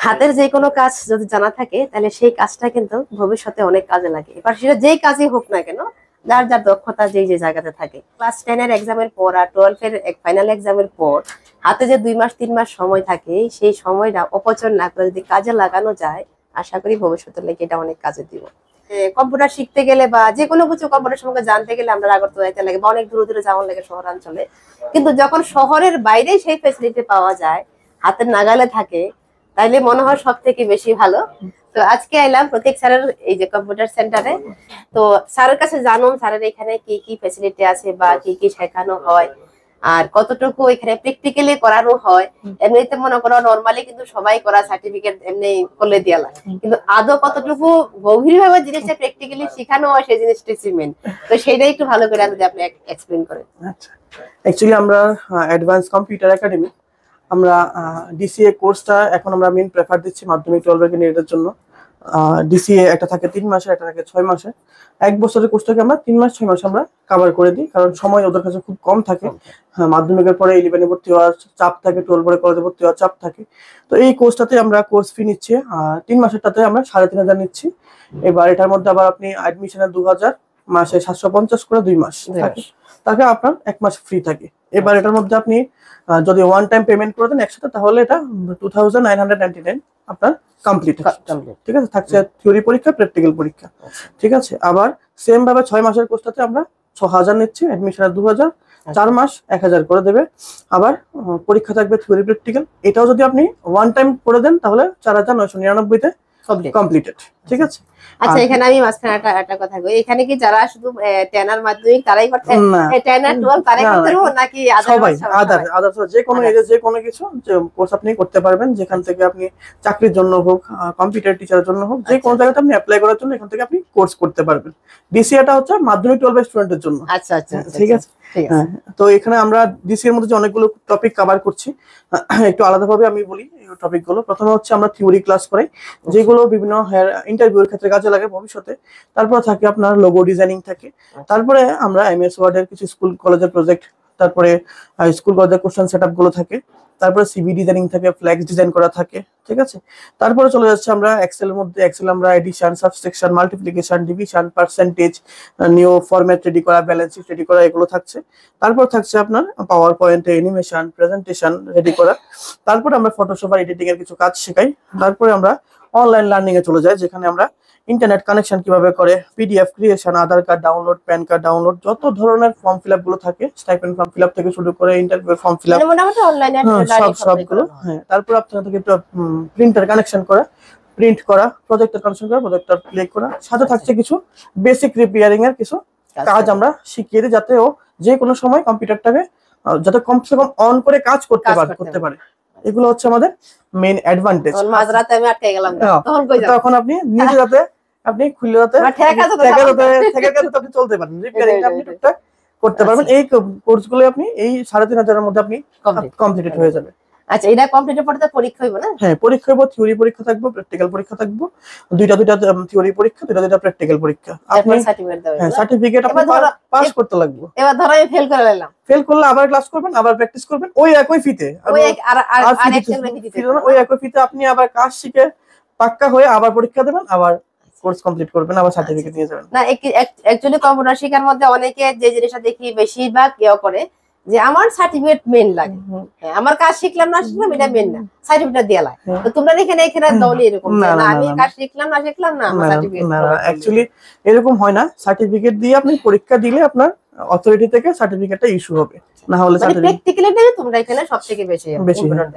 হাতের যে কোনো কাজ যদি জানা থাকে তাহলে সেই কাজটা কিন্তু ভবিষ্যতে অনেক কাজে লাগে। এবার সেটা যেই কাজই হোক না কেন, যার যার দক্ষতা যেই যে জায়গাতে থাকে। ক্লাস 10 এর এক্সামের পর আর 12 এর ফাইনাল এক্সামের পর হাতে যে 2 মাস 3 মাস সময় থাকে, সেই সময়টা অপচয় না করে যদি কাজে লাগানো যায়, আশা করি ভবিষ্যতের লেগে এটা অনেক কাজে দিব। কম্পিউটার শিখতে গেলে বা যে কোনো কিছু কম্পিউটার সম্পর্কে জানতে গেলে আমরা আগরতলা যাইতে লাগে বা অনেক দূরে দূরে যাওয়ার লাগে শহরাঞ্চলে। কিন্তু যখন শহরের বাইরে সেই ফ্যাসিলিটি পাওয়া যায়, হাতের নাগালে থাকে, তাইলে মনে হয় সব থেকে বেশি ভালো। তো আজকে আইলাম প্রতীক স্যারের এই যে কম্পিউটার সেন্টারে। তো স্যারের কাছে জানুন স্যারের এখানে কি কি ফ্যাসিলিটি আছে বা কি কি শেখানো হয় আর কতটুকু এখানে প্র্যাকটিক্যালি করানো হয়। এমনিতে মনে করো নরমালি কিন্তু সবাই করা সার্টিফিকেট এমনি করলে দিয়া লাগে, কিন্তু আদৌ কতটুকু গভীর ভাবে জিনিসটা প্র্যাকটিক্যালি শেখানো হয় সেই জিনিসটা সিমেন্ট। তো সেটাই একটু ভালো করে যদি আপনি এক্সপ্লেইন করেন। আচ্ছা, অ্যাকচুয়ালি আমরা অ্যাডভান্স কম্পিউটার একাডেমি, আমরা ডিসিএ কোর্সটা এখন আমরা মেইন প্রেফার দিচ্ছি মাধ্যমিক 12 এর ক্যান্ডিডেটের জন্য। ডিসিএ একটা থাকে 3 মাসে, একটা থাকে 6 মাসে। 1 বছরের কোর্সটাকে আমরা 3 মাস 6 মাসে আমরা কভার করে দিই, কারণ সময় ওদের কাছে খুব কম থাকে। হ্যাঁ, মাধ্যমিকের পরে 11 এ ভর্তি হওয়ার চাপ থাকে, 12 পরে কলেজে ভর্তি হওয়ার চাপ থাকে। তো এই কোর্সটাতে আমরা কোর্স ফি নিচ্ছি 3 মাসেরটাতে আমরা 3,500 নিচ্ছি। এবার এটার মধ্যে আবার আপনি অ্যাডমিশনের 2000, মাসে 750 করে 2 মাস থাকে, তাকে আপনার 1 মাস ফ্রি থাকে। এবার এটার মধ্যে আপনি যদি ওয়ান টাইম পেমেন্ট করে দেন একসাথে, তাহলে এটা 2999 আপনার কমপ্লিট। ঠিক আছে, থাকছে থিওরি পরীক্ষা, প্র্যাকটিক্যাল পরীক্ষা। ঠিক আছে, আবার সেম ভাবে 6 মাসের কোর্সটাতে আমরা 6000 নিচ্ছি, অ্যাডমিশনের 2000, 4 মাস 1000 করে দেবে। আবার পরীক্ষা থাকবে থিওরি প্র্যাকটিক্যাল। এটাও যদি আপনি ওয়ান টাইম করে দেন তাহলে 4999 তে কমপ্লিটেড। ঠিক আছে। আচ্ছা, এখানে আমি মাঝখানে একটা কথা কই, এখানে কি যারা শুধু 10 আর মাধ্যমিক তারাই করতে, 10 আর 12 তারাই করতে পারবো নাকি সবাই আদার যে কোনো এজে যে কোনো কিছু কোর্স আপনি করতে পারবেন, যেখান থেকে আপনি চাকরির জন্য হোক, কম্পিউটার টিচারের জন্য হোক, যে কোনো জায়গাতে আপনি অ্যাপ্লাই করার জন্য এখান থেকে আপনি কোর্স করতে পারবেন। ডিসিএটা হচ্ছে মাধ্যমিক 12 এর স্টুডেন্টের জন্য। আচ্ছা আচ্ছা, ঠিক আছে। তো এখানে আমরা ডিসি এর মধ্যে যে অনেকগুলো টপিক কভার করছি, একটু আলাদাভাবে আমি বলি এই টপিকগুলো। প্রথমে হচ্ছে আমরা থিওরি ক্লাস করাই, যেগুলো বিভিন্ন ইন্টারভিউর ক্ষেত্রে কাজে লাগে ভবিষ্যতে। তারপর থাকে আপনার লোগো ডিজাইনিং থাকে। তারপরে আমরা এমএস ওয়ার্ডের কিছু স্কুল কলেজের প্রজেক্ট, তারপরে স্কুল কলেজের কোশ্চেন সেটআপ গুলো থাকে। তারপরে সিভি ডিজাইনিং থাকে, ফ্ল্যাক্স ডিজাইন করা থাকে। ঠিক আছে। তারপরে চলে যাচ্ছে আমরা এক্সেল এর মধ্যে, এক্সেল আমরা addition, subtraction, multiplication, division, percentage, new format ready করা, ব্যালেন্স শিট রেডি করা, এগুলো থাকছে। তারপর থাকছে আপনার পাওয়ার পয়েন্টে অ্যানিমেশন, প্রেজেন্টেশন রেডি করা। তারপরে আমরা ফটোশপ আর এডিটিং এর কিছু কাজ শেখাই। তারপরে আমরা অনলাইন লার্নিং এ চলে যাই, যেখানে আমরা ইন্টারনেট কানেকশন কিভাবে করে, PDF creation, Aadhaar card download, PAN card download, যত ধরনের ফর্ম ফিল আপ গুলো থাকে, স্টাইপেন্ড ফর্ম ফিল আপ থেকে শুরু করে ইন্টারভিউ ফর্ম ফিল আপ, মোটামুটি অনলাইনে সবগুলো। হ্যাঁ, তারপর আপনাদেরকে প্রিন্টার কানেকশন করা, প্রিন্ট করা, প্রজেক্টর কানেকশন করা, প্রজেক্টর প্লে করা, সাথে থাকছে কিছু বেসিক রিপেয়ারিং এর কিছু কাজ আমরা শিখিয়ে দিই, যাতে ও যে কোনো সময় কম্পিউটারটাকে যাতে কমসে কম অন করে কাজ করতে পারে। এগুলো হচ্ছে আমাদের মেইন অ্যাডভান্টেজ। মাঝরাতে আমি আটকে গেলাম, তখন আপনি নিজে যাতে আপনি খুলে যাতে আপনি চলতে পারেন, রিপেয়ারিংটা আপনি টুকটাক করতে পারবেন। এই কোর্সগুলো আপনি এই 3500 এর মধ্যে আপনি কমপ্লিট হয়ে যাবে। আচ্ছা, এটা কমপ্লিটের পরে তো পরীক্ষা হইব না? হ্যাঁ, পরীক্ষা হইব, থিওরি পরীক্ষা থাকবে, প্র্যাকটিক্যাল পরীক্ষা থাকবে, দুইটা থিওরি পরীক্ষা, দুইটা প্র্যাকটিক্যাল পরীক্ষা। আপনি সার্টিফিকেট আপনি পাস করতে লাগবে। এবার ধরো আমি ফেল করে নিলাম, ফেল করলে আবার ক্লাস করবেন, আবার প্র্যাকটিস করবেন, ওই একই ফিতে, ওই একই ফিতে আপনি আবার কাজ শিখে পাক্কা হয়ে আবার পরীক্ষা দেবেন, আবার কোর্স কমপ্লিট করবেন, আবার সার্টিফিকেট নিয়ে যাবেন। না, অ্যাকচুয়ালি কম্পিউটার শেখার মধ্যে অনেকে যে জিনিসটা দেখি বেশিরভাগ কেউ করে যে আমার সার্টিফিকেট মেন লাগে। হ্যাঁ, আমার কাজ শিখলাম না শিখলাম এটা মেন না, সার্টিফিকেট দেয়া লাগে। তো তোমরা এখানে দৌড়ি এরকম না, আমি কাজ শিখলাম না শিখলাম না আমার সার্টিফিকেট। না, অ্যাকচুয়ালি এরকম হয় না। সার্টিফিকেট দিয়ে আপনি পরীক্ষা দিলে আপনার অথরিটি থেকে সার্টিফিকেটটা ইস্যু হবে, না হলে প্র্যাকটিক্যালি তোমরা এখানে সবথেকে বেশি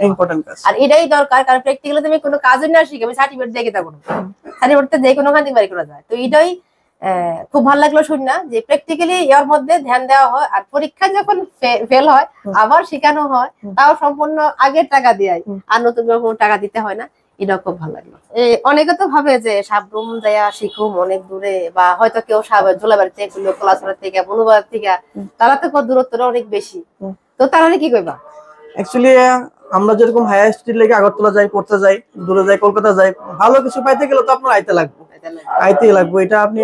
ইম্পর্টেন্ট কাজ। আর এটাই দরকার, কারণ প্র্যাকটিক্যালি তুমি কোনো কাজই না শিখে আমি সার্টিফিকেট দিয়ে দেবো, সার্টিফিকেটটা যে কোনো খান থেকে বাড়ি করা যায়। তো এটাই খুব ভালো লাগলো শুন না যে প্র্যাকটিক্যালি এর মধ্যে ধ্যান দেওয়া হয়, আর পরীক্ষা যখন ফেল হয় আবার শেখানো হয়, তাও সম্পূর্ণ আগের টাকা দিয়ে, আর নতুন কোনো টাকা দিতে হয় না। এটা খুব ভালো লাগলো। অনেকে তো ভাবে যে সাবরুম দেয়া শিখুম অনেক দূরে, বা হয়তো কেউ জোলাবাড়ি থেকে, কলাছড়া থেকে, বনুবাড়ি থেকে, তারা তো দূরত্বটা অনেক বেশি। তো তারা কি কইবা? অ্যাকচুয়ালি আমরা যেরকম হায়ার স্টাডির লেগে আগরতলা যাই, পড়তে যাই, দূরে যাই, কলকাতা যাই, ভালো কিছু পাইতে গেলে তো আপনার আইতে লাগবে। এটা আপনি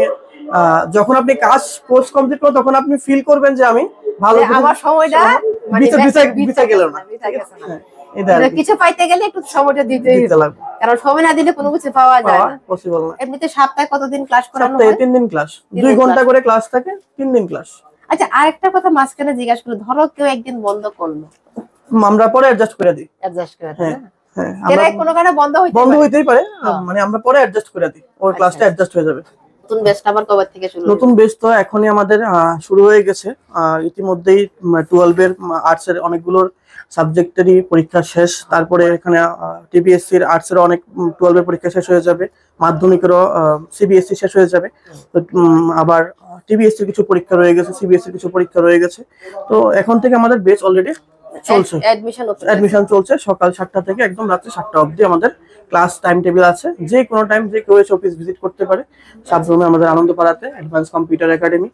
যখন আপনি কাজ কোর্স কমপ্লিট করবেন তখন আপনি ফিল করবেন যে আমি ভালো, আমার সময়টা বিতা গেল না। কিছু পাইতে গেলে একটু সময়টা দিতে লাগবে, কারণ সময় না দিলে কোনো কিছু পাওয়া যায় পাওয়া না। পসিবল না। এমনিতে সপ্তাহে কতদিন ক্লাস করানো সপ্তাহে হয়? 3 দিন ক্লাস, 3 2 দিন ঘন্টা ক্লাস। করে ক্লাস থাকে, 3 দিন ক্লাস। আচ্ছা, আরেকটা কথা মাঝখানে জিজ্ঞাসা করলো, ধরো কেউ একদিন বন্ধ করলো, আমরা পরে অ্যাডজাস্ট করে দিই। অ্যাডজাস্ট করে দেন হ্যাঁ না? হ্যাঁ, কেন আমরা কোনো কারণে বন্ধ হইতে বন্ধ পারে? হইতেই পারে, হ্যাঁ। মানে আমরা পরে অ্যাডজাস্ট করে দিই, ওর আচ্ছা, ক্লাসটা অ্যাডজাস্ট হয়ে যাবে। নতুন ব্যাচটা আবার কবে থেকে শুরু নতুন হলো? বেচ তো এখনই আমাদের শুরু হয়ে গেছে। ইতিমধ্যেই 12 এর আর্টস এর অনেকগুলোর সাবজেক্টেরই পরীক্ষা শেষ, তারপরে এখানে টিবিএসসি এর আর্টস এর অনেক 12 এর পরীক্ষা শেষ হয়ে যাবে, মাধ্যমিকেরও সিবিএসসি শেষ হয়ে যাবে। তো আবার টিবিএসসি কিছু পরীক্ষা রয়ে গেছে, সিবিএসসি কিছু পরীক্ষা রয়ে গেছে। তো এখন থেকে আমাদের বেচ অলরেডি চলছে, অ্যাডমিশন চলছে। সকাল 7টা থেকে একদম রাত্রি 7টা অবধি আমাদের ক্লাস টাইম টেবিল আছে। যে কোনো টাইম যে কেউ এসে অফিস ভিজিট করতে পারে। সাবরুমে আমাদের আনন্দপাড়াতে অ্যাডভান্স কম্পিউটার একাডেমি।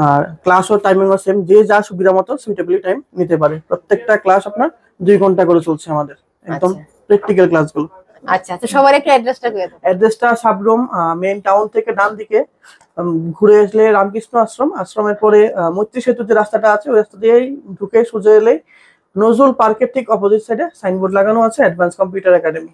আর ক্লাসও টাইমিংও সেম, যে যা সুবিধা মতো সুইটেবলি টাইম নিতে পারে। প্রত্যেকটা ক্লাস আপনার 2 ঘন্টা করে চলছে আমাদের, একদম প্র্যাকটিক্যাল ক্লাসগুলো। আচ্ছা, তো সবার একটু অ্যাড্রেসটা করে দাও। অ্যাড্রেসটা সাবরুম মেইন টাউন থেকে ডান দিকে ঘুরে আসলে রামকৃষ্ণ আশ্রম, আশ্রমের পরে মৈত্রী সেতু যে রাস্তাটা আছে ওই রাস্তা দিয়েই ঢুকে সোজা এলে নজরুল পার্কের ঠিক অপোজিট সাইডে সাইনবোর্ড লাগানো আছে অ্যাডভান্স কম্পিউটার একাডেমি।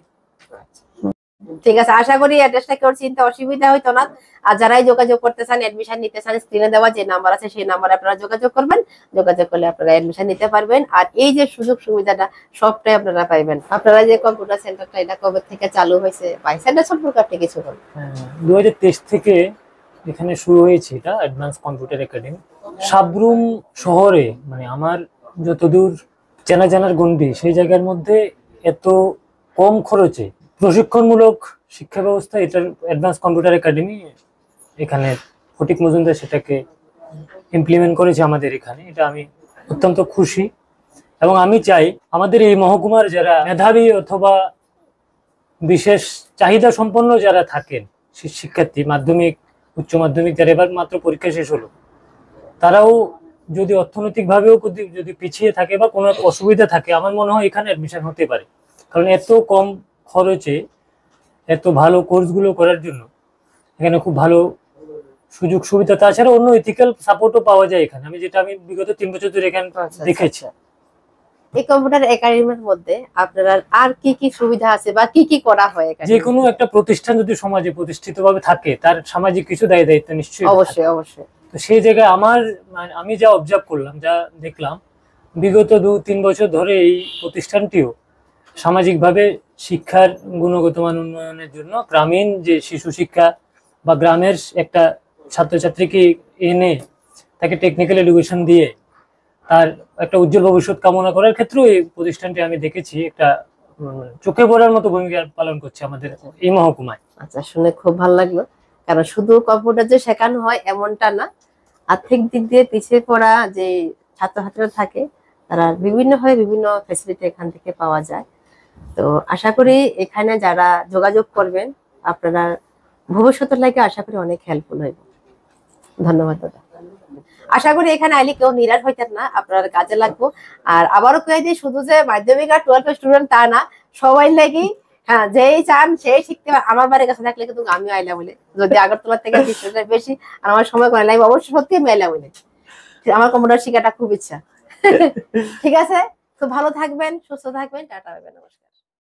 ঠিক আছে, আশা করি অ্যাড্রেসটা কেউ চিনতে অসুবিধা হইতো না। আর যারাই যোগাযোগ করতে চান, অ্যাডমিশন নিতে চান, স্ক্রিনে দেওয়া যে নাম্বার আছে সেই নাম্বারে আপনারা যোগাযোগ করবেন। যোগাযোগ করলে আপনারা অ্যাডমিশন নিতে পারবেন। আর এই যে সুযোগ সুবিধাটা সবটাই আপনারা পাইবেন। আপনারা যে কম্পিউটার সেন্টারটা এটা কবে থেকে চালু হয়েছে বা সেন্টার সম্পর্কে আপনি কিছু বলুন। 2023 থেকে এখানে শুরু হয়েছে এটা অ্যাডভান্স কম্পিউটার একাডেমি। সাবরুম শহরে মানে আমার যতদূর চেনা জানার গণ্ডি, সেই জায়গার মধ্যে এত কম খরচে প্রশিক্ষণমূলক শিক্ষা ব্যবস্থা, এটার অ্যাডভান্স কম্পিউটার একাডেমি এখানে ফটিক মজুমদার সেটাকে ইমপ্লিমেন্ট করেছে আমাদের এখানে। এটা আমি অত্যন্ত খুশি এবং আমি চাই আমাদের এই মহকুমার যারা মেধাবী অথবা বিশেষ চাহিদা সম্পন্ন যারা থাকেন শিক্ষার্থী, মাধ্যমিক উচ্চ মাধ্যমিক যারা এবার মাত্র পরীক্ষা শেষ হলো, তারাও যদি অর্থনৈতিকভাবেও যদি পিছিয়ে থাকে বা কোনো অসুবিধা থাকে, আমার মনে হয় এখানে অ্যাডমিশন হতে পারে। কারণ এত কম খরচে এত ভালো কোর্সগুলো করার জন্য এখানে খুব ভালো সুযোগ সুবিধা, তাছাড়া অন্য এথিক্যাল সাপোর্টও পাওয়া যায় এখানে। আমি বিগত 3 বছর ধরে এখানে দেখেছি। এই কম্পিউটার একাডেমির মধ্যে আপনারা আর কি কি সুবিধা আছে বা কি কি করা হয়? যে কোনো একটা প্রতিষ্ঠান যদি সমাজে প্রতিষ্ঠিতভাবে থাকে, তার সামাজিক কিছু দায়িত্ব নিশ্চয়ই অবশ্যই অবশ্যই। তো সেই জায়গায় আমি যা অবজার্ভ করলাম, যা দেখলাম, বিগত 2-3 বছর ধরে এই প্রতিষ্ঠানটিও সামাজিকভাবে শিক্ষার গুণগত মান উন্নয়নের জন্য গ্রামীণ যে শিশু শিক্ষা বা গ্রামের একটা ছাত্রছাত্রীকে এনে তাকে টেকনিক্যাল এডুকেশন দিয়ে তার একটা উজ্জ্বল ভবিষ্যৎ কামনা করার ক্ষেত্রেও এই প্রতিষ্ঠানটি আমি দেখেছি একটা চোখে পড়ার মতো ভূমিকা পালন করছে আমাদের এই মহকুমায়। আচ্ছা, শুনে খুব ভালো লাগলো। কারণ শুধু কম্পিউটার যে শেখানো হয় এমনটা না, আর্থিক দিক দিয়ে পিছিয়ে পড়া যে ছাত্রছাত্রীরা থাকে তারা বিভিন্নভাবে বিভিন্ন ফ্যাসিলিটি এখান থেকে পাওয়া যায়। তো আশা করি এখানে যারা যোগাযোগ করবেন আপনারা ভবিষ্যতের লাগে আশা করি অনেক হেল্পফুল হইব। ধন্যবাদ দাদা। আশা করি এখানে আইলে কেউ নিরাশ হইতেন না, আপনার কাজে লাগবো। আর আবারও কয়ে দিই, শুধু যে মাধ্যমিক আর 12 স্টুডেন্ট তা না, সবাই লাগি। হ্যাঁ, যেই চান সেই শিখতে। আমার বাড়ির কাছে থাকলে কিন্তু আমিও আইলা বলে, যদি আগরতলার থেকে ডিস্টেন্সটা বেশি আর আমার সময় করে লাগবে, অবশ্যই সত্যি আমি আইলা বলে। আমার কম্পিউটার শেখাটা খুব ইচ্ছা। ঠিক আছে, খুব ভালো থাকবেন, সুস্থ থাকবেন, টাটা, নমস্কার।